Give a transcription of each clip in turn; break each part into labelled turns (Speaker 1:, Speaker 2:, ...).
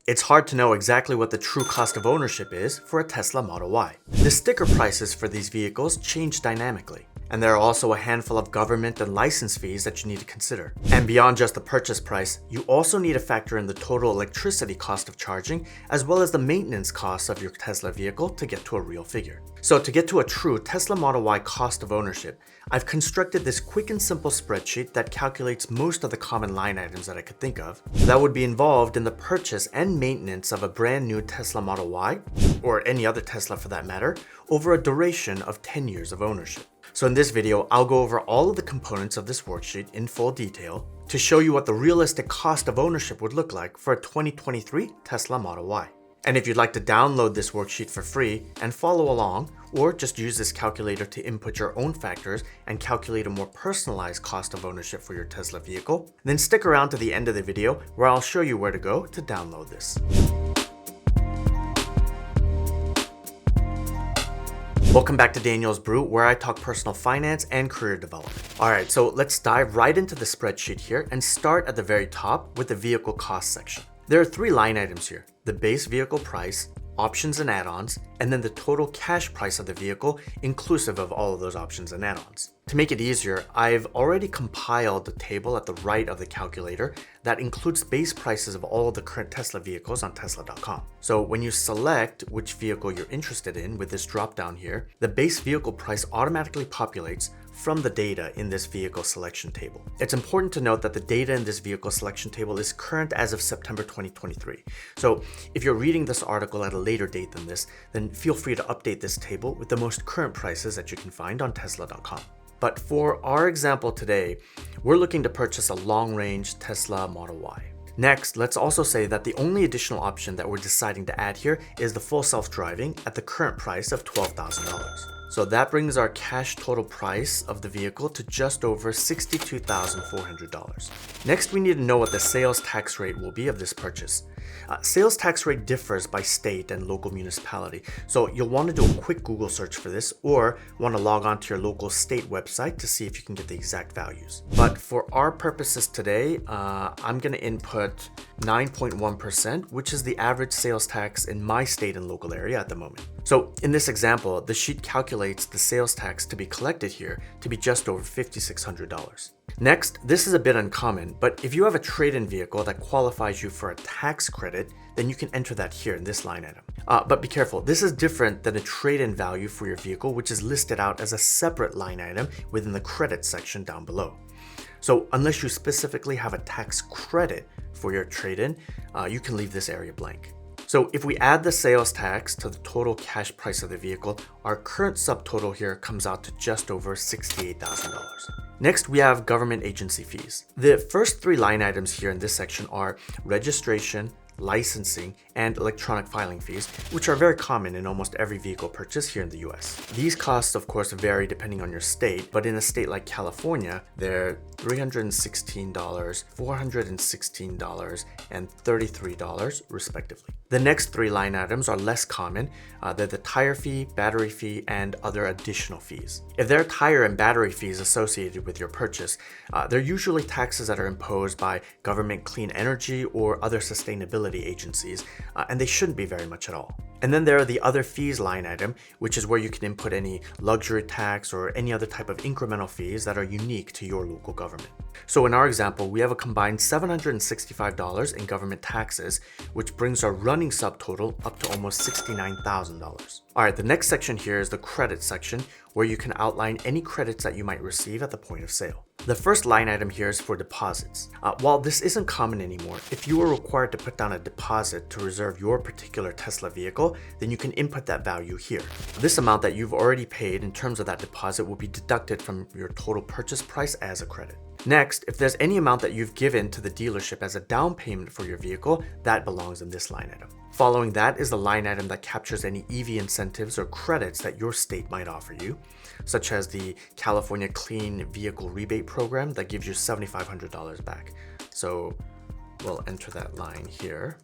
Speaker 1: It's hard to know exactly what the true cost of ownership is for a Tesla Model Y. The sticker prices for these vehicles change dynamically. And there are also a handful of government and license fees that you need to consider. And beyond just the purchase price, you also need to factor in the total electricity cost of charging, as well as the maintenance costs of your Tesla vehicle to get to a real figure. So to get to a true Tesla Model Y cost of ownership, I've constructed this quick and simple spreadsheet that calculates most of the common line items that I could think of that would be involved in the purchase and maintenance of a brand new Tesla Model Y, or any other Tesla for that matter, over a duration of 10 years of ownership. So in this video, I'll go over all of the components of this worksheet in full detail to show you what the realistic cost of ownership would look like for a 2023 Tesla Model Y. And if you'd like to download this worksheet for free and follow along, or just use this calculator to input your own factors and calculate a more personalized cost of ownership for your Tesla vehicle, then stick around to the end of the video where I'll show you where to go to download this. Welcome back to Daniel's Brew, where I talk personal finance and career development. Alright, so let's dive right into the spreadsheet here and start at the very top with the vehicle cost section. There are 3 line items here: the base vehicle price, options and add-ons, and then the total cash price of the vehicle inclusive of all of those options and add-ons. To make it easier, I've already compiled the table at the right of the calculator that includes base prices of all of the current Tesla vehicles on Tesla.com. So when you select which vehicle you're interested in with this drop down here, the base vehicle price automatically populates from the data in this vehicle selection table. It's important to note that the data in this vehicle selection table is current as of September 2023. So if you're reading this article at a later date than this, then feel free to update this table with the most current prices that you can find on Tesla.com. But for our example today, we're looking to purchase a long-range Tesla Model Y. Next, let's also say that the only additional option that we're deciding to add here is the full self-driving at the current price of $12,000. So that brings our cash total price of the vehicle to just over $62,400. Next, we need to know what the sales tax rate will be of this purchase. Sales tax rate differs by state and local municipality, so you'll want to do a quick Google search for this or want to log on to your local state website to see if you can get the exact values. But for our purposes today, I'm going to input 9.1%, which is the average sales tax in my state and local area at the moment. So in this example, the sheet calculates the sales tax to be collected here to be just over $5,600. Next, this is a bit uncommon, but if you have a trade-in vehicle that qualifies you for a tax credit, then you can enter that here in this line item. But be careful, this is different than a trade-in value for your vehicle, which is listed out as a separate line item within the credit section down below. So unless you specifically have a tax credit for your trade-in, you can leave this area blank. So if we add the sales tax to the total cash price of the vehicle, our current subtotal here comes out to just over $68,000. Next, we have government agency fees. The first 3 line items here in this section are registration, licensing, and electronic filing fees, which are very common in almost every vehicle purchase here in the US. These costs, of course, vary depending on your state, but in a state like California, they're $316, $416, and $33 respectively. The next 3 line items are less common. They're the tire fee, battery fee, and other additional fees. If there are tire and battery fees associated with your purchase, they're usually taxes that are imposed by government clean energy or other sustainability agencies, and they shouldn't be very much at all. And then there are the other fees line item, which is where you can input any luxury tax or any other type of incremental fees that are unique to your local government. So in our example, we have a combined $765 in government taxes, which brings our running subtotal up to almost $69,000. Alright, the next section here is the credit section, where you can outline any credits that you might receive at the point of sale. The first line item here is for deposits. While this isn't common anymore, if you are required to put down a deposit to reserve your particular Tesla vehicle, then you can input that value here. This amount that you've already paid in terms of that deposit will be deducted from your total purchase price as a credit. Next, if there's any amount that you've given to the dealership as a down payment for your vehicle, that belongs in this line item. Following that is the line item that captures any EV incentives or credits that your state might offer you, such as the California Clean Vehicle Rebate Program that gives you $7,500 back. So we'll enter that line here.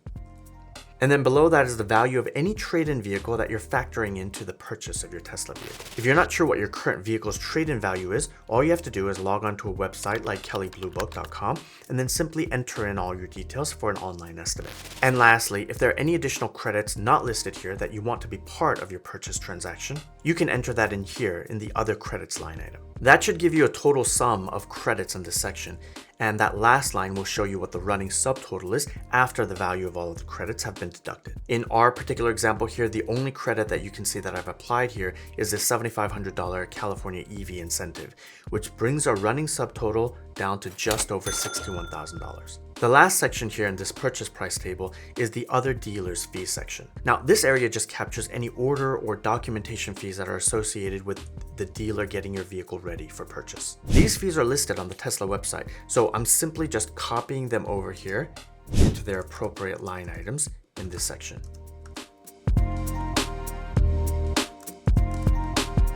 Speaker 1: And then below that is the value of any trade-in vehicle that you're factoring into the purchase of your Tesla vehicle. If you're not sure what your current vehicle's trade-in value is, all you have to do is log on to a website like kellybluebook.com and then simply enter in all your details for an online estimate. And lastly, if there are any additional credits not listed here that you want to be part of your purchase transaction, you can enter that in here in the other credits line item. That should give you a total sum of credits in this section, and that last line will show you what the running subtotal is after the value of all of the credits have been deducted. In our particular example here, the only credit that you can see that I've applied here is the $7,500 California EV incentive, which brings our running subtotal down to just over $61,000. The last section here in this purchase price table is the other dealer's fee section. Now, this area just captures any order or documentation fees that are associated with the dealer getting your vehicle ready for purchase. These fees are listed on the Tesla website, so I'm simply just copying them over here into their appropriate line items in this section.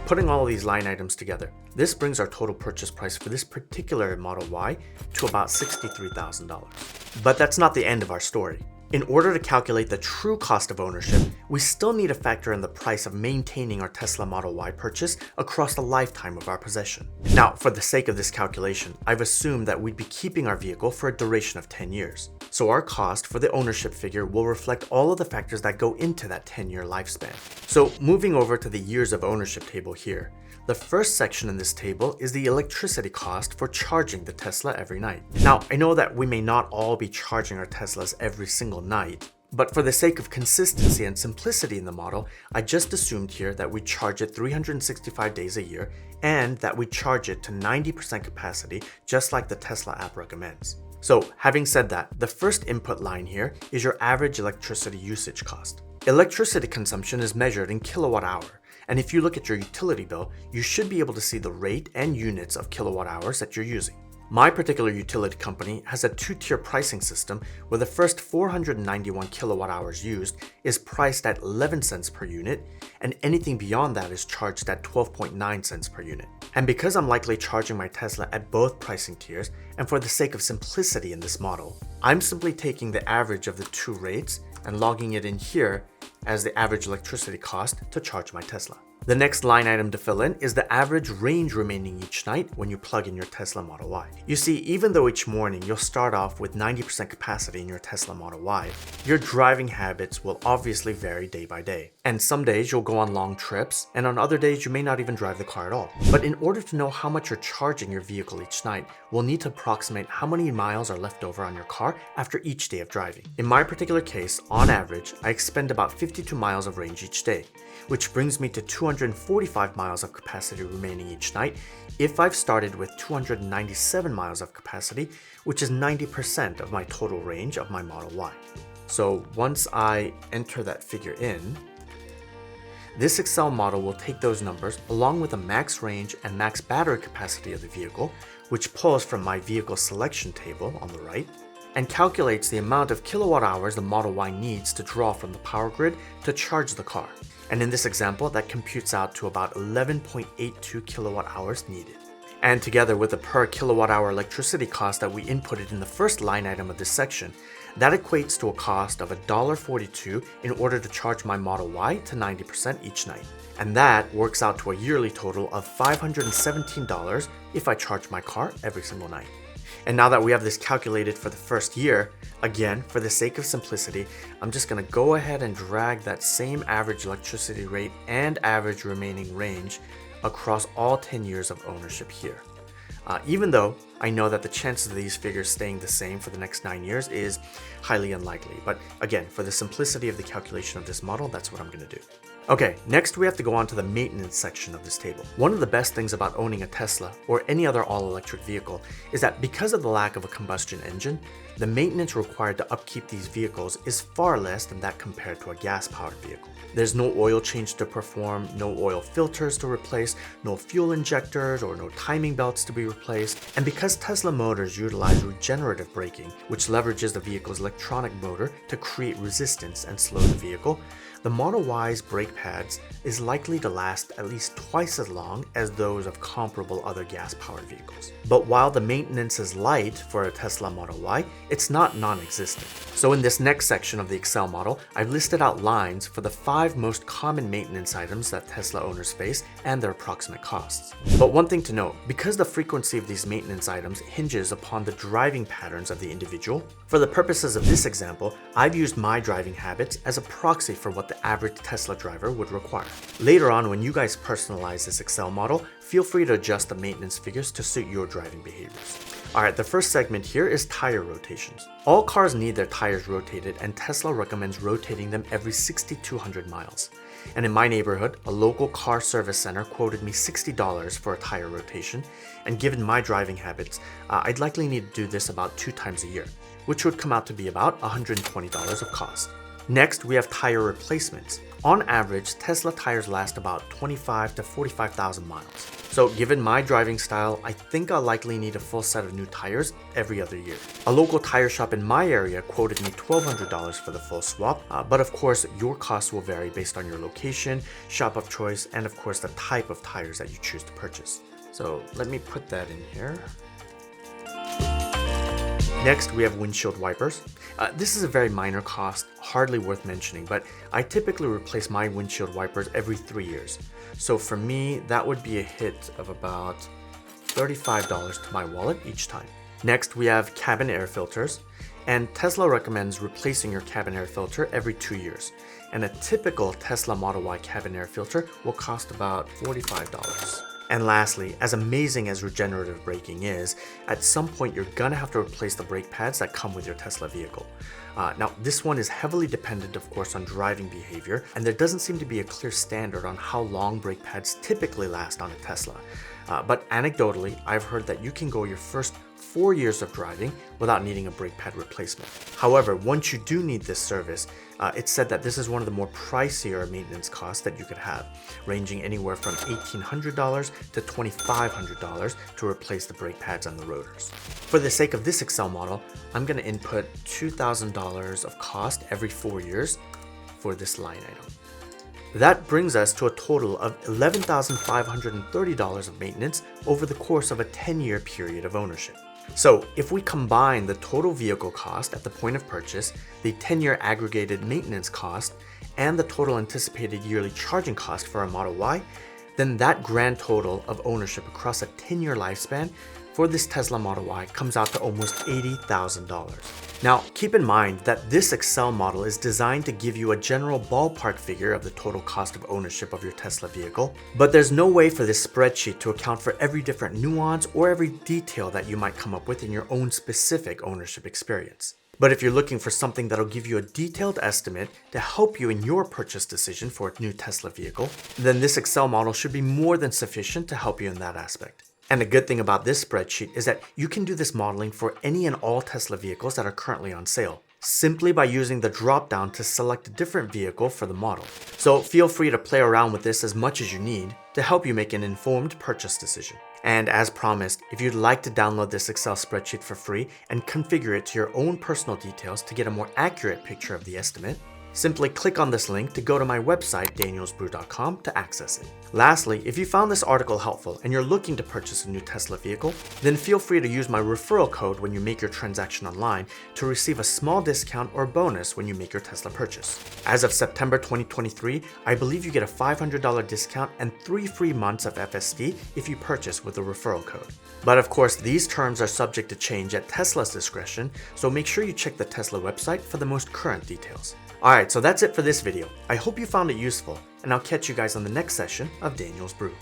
Speaker 1: Putting all of these line items together, this brings our total purchase price for this particular Model Y to about $63,000. But that's not the end of our story. In order to calculate the true cost of ownership, we still need to factor in the price of maintaining our Tesla Model Y purchase across the lifetime of our possession. Now, for the sake of this calculation, I've assumed that we'd be keeping our vehicle for a duration of 10 years. So our cost for the ownership figure will reflect all of the factors that go into that 10-year lifespan. So moving over to the years of ownership table here, the first section in this table is the electricity cost for charging the Tesla every night. Now, I know that we may not all be charging our Teslas every single night, but for the sake of consistency and simplicity in the model, I just assumed here that we charge it 365 days a year and that we charge it to 90% capacity, just like the Tesla app recommends. So having said that, the first input line here is your average electricity usage cost. Electricity consumption is measured in kilowatt hour. And if you look at your utility bill, you should be able to see the rate and units of kilowatt hours that you're using. My particular utility company has a two-tier pricing system where the first 491 kilowatt hours used is priced at 11 cents per unit, and anything beyond that is charged at 12.9 cents per unit. And because I'm likely charging my Tesla at both pricing tiers, and for the sake of simplicity in this model, I'm simply taking the average of the two rates and logging it in here as the average electricity cost to charge my Tesla. The next line item to fill in is the average range remaining each night when you plug in your Tesla Model Y. You see, even though each morning you'll start off with 90% capacity in your Tesla Model Y, your driving habits will obviously vary day by day. And some days you'll go on long trips, and on other days you may not even drive the car at all. But in order to know how much you're charging your vehicle each night, we'll need to approximate how many miles are left over on your car after each day of driving. In my particular case, on average, I expend about 52 miles of range each day, which brings me to 245 miles of capacity remaining each night if I've started with 297 miles of capacity, which is 90% of my total range of my Model Y. So once I enter that figure in, this Excel model will take those numbers along with the max range and max battery capacity of the vehicle, which pulls from my vehicle selection table on the right, and calculates the amount of kilowatt hours the Model Y needs to draw from the power grid to charge the car. And in this example, that computes out to about 11.82 kilowatt hours needed. And together with the per kilowatt hour electricity cost that we inputted in the first line item of this section, that equates to a cost of $1.42 in order to charge my Model Y to 90% each night. And that works out to a yearly total of $517 if I charge my car every single night. And now that we have this calculated for the first year, again, for the sake of simplicity, I'm just going to go ahead and drag that same average electricity rate and average remaining range across all 10 years of ownership here. Even though I know that the chances of these figures staying the same for the next 9 years is highly unlikely. But again, for the simplicity of the calculation of this model, that's what I'm going to do. Okay, next we have to go on to the maintenance section of this table. One of the best things about owning a Tesla or any other all-electric vehicle is that because of the lack of a combustion engine, the maintenance required to upkeep these vehicles is far less than that compared to a gas-powered vehicle. There's no oil change to perform, no oil filters to replace, no fuel injectors or no timing belts to be replaced, and because Because Tesla motors utilize regenerative braking, which leverages the vehicle's electronic motor to create resistance and slow the vehicle, the Model Y's brake pads is likely to last at least twice as long as those of comparable other gas-powered vehicles. But while the maintenance is light for a Tesla Model Y, it's not non-existent. So in this next section of the Excel model, I've listed out lines for the 5 most common maintenance items that Tesla owners face and their approximate costs. But one thing to note, because the frequency of these maintenance items hinges upon the driving patterns of the individual, for the purposes of this example, I've used my driving habits as a proxy for what the average Tesla driver would require. Later on, when you guys personalize this Excel model, feel free to adjust the maintenance figures to suit your driving behaviors. Alright, the first segment here is tire rotations. All cars need their tires rotated, and Tesla recommends rotating them every 6,200 miles. And in my neighborhood, a local car service center quoted me $60 for a tire rotation, and given my driving habits, I'd likely need to do this about 2 times a year, which would come out to be about $120 of cost. Next, we have tire replacements. On average, Tesla tires last about 25 to 45,000 miles. So given my driving style, I think I'll likely need a full set of new tires every other year. A local tire shop in my area quoted me $1,200 for the full swap, but of course your costs will vary based on your location, shop of choice, and of course the type of tires that you choose to purchase. So let me put that in here. Next, we have windshield wipers. This is a very minor cost, hardly worth mentioning, but I typically replace my windshield wipers every 3 years. So for me, that would be a hit of about $35 to my wallet each time. Next, we have cabin air filters, and Tesla recommends replacing your cabin air filter every 2 years. And a typical Tesla Model Y cabin air filter will cost about $45. And lastly, as amazing as regenerative braking is, at some point you're gonna have to replace the brake pads that come with your Tesla vehicle. Now, this one is heavily dependent, of course, on driving behavior, and there doesn't seem to be a clear standard on how long brake pads typically last on a Tesla. But anecdotally, I've heard that you can go your first 4 years of driving without needing a brake pad replacement. However, once you do need this service, it's said that this is one of the more pricier maintenance costs that you could have, ranging anywhere from $1,800 to $2,500 to replace the brake pads and the rotors. For the sake of this Excel model, I'm going to input $2,000 of cost every 4 years for this line item. That brings us to a total of $11,530 of maintenance over the course of a 10-year period of ownership. So if we combine the total vehicle cost at the point of purchase, the 10-year aggregated maintenance cost, and the total anticipated yearly charging cost for a Model Y, then that grand total of ownership across a 10-year lifespan for this Tesla Model Y comes out to almost $80,000. Now, keep in mind that this Excel model is designed to give you a general ballpark figure of the total cost of ownership of your Tesla vehicle, but there's no way for this spreadsheet to account for every different nuance or every detail that you might come up with in your own specific ownership experience. But if you're looking for something that'll give you a detailed estimate to help you in your purchase decision for a new Tesla vehicle, then this Excel model should be more than sufficient to help you in that aspect. And the good thing about this spreadsheet is that you can do this modeling for any and all Tesla vehicles that are currently on sale, simply by using the drop-down to select a different vehicle for the model. So feel free to play around with this as much as you need to help you make an informed purchase decision. And as promised, if you'd like to download this Excel spreadsheet for free and configure it to your own personal details to get a more accurate picture of the estimate, simply click on this link to go to my website, danielsbrew.com, to access it. Lastly, if you found this article helpful and you're looking to purchase a new Tesla vehicle, then feel free to use my referral code when you make your transaction online to receive a small discount or bonus when you make your Tesla purchase. As of September 2023, I believe you get a $500 discount and 3 free months of FSD if you purchase with the referral code. But of course, these terms are subject to change at Tesla's discretion, so make sure you check the Tesla website for the most current details. Alright, so that's it for this video. I hope you found it useful, and I'll catch you guys on the next session of Daniel's Brew.